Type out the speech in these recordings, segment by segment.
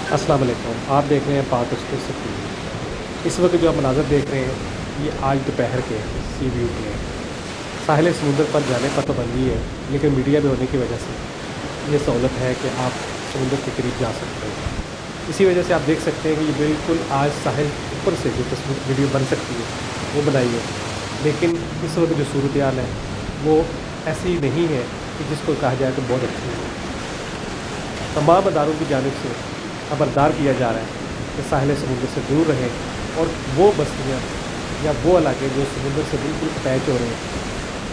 अस्सलाम वालेकुम। आप देख रहे हैं पाक एक्सक्लूसिव टीवी। इस वक्त जो आप मनाज़र देख रहे हैं ये आज दोपहर के सी व्यू के हैं। साहिल समुंदर पर जाने पर पाबंदी है, लेकिन मीडिया में होने की वजह से ये सहूलत है कि आप समुंदर के करीब जा सकते हैं। इसी वजह से आप देख सकते हैं कि ये बिल्कुल आज साहिल ऊपर से जो तस्वीर वीडियो बन सकती है वो बनाई है, लेकिन इस वक्त जो सूरत हाल है वो ऐसी नहीं है कि जिसको कहा जाए तो बहुत अच्छी है। तमाम अदारों की जानिब से खबरदार किया जा रहा है कि साहिल समुंदर से दूर रहें और वो बस्तियाँ या वो इलाके जो समुंदर से बिल्कुल अटैच हो रहे हैं,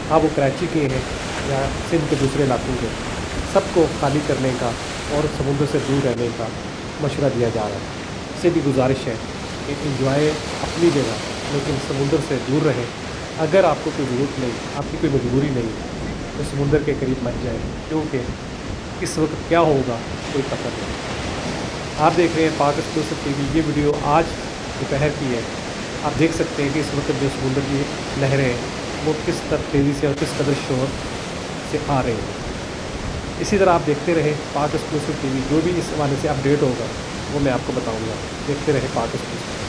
हाँ वो कराची के हैं या सिंध के दूसरे इलाकों के, सबको खाली करने का और समुंदर से दूर रहने का मशवरा दिया जा रहा है। इससे भी गुजारिश है कि इंजॉय अपनी जगह, लेकिन समुंदर से दूर रहें। अगर आपको कोई ज़रूरत नहीं, आपकी कोई मजबूरी नहीं, तो समुंदर के करीब मत जाएँ, क्योंकि किस वक्त क्या होगा कोई पता नहीं। आप देख रहे हैं पाक एक्सक्लूसिव टीवी। ये वीडियो आज दोपहर की है। आप देख सकते हैं कि इस वक्त जो समुंदर की लहरें हैं वो किस तरह तेज़ी से और किस कदर शोर से आ रही हैं। इसी तरह आप देखते रहें पाक एक्सक्लूसिव टीवी। जो भी इस हवाले से अपडेट होगा वो मैं आपको बताऊंगा। देखते रहें पाक एक्सक्लूसिव।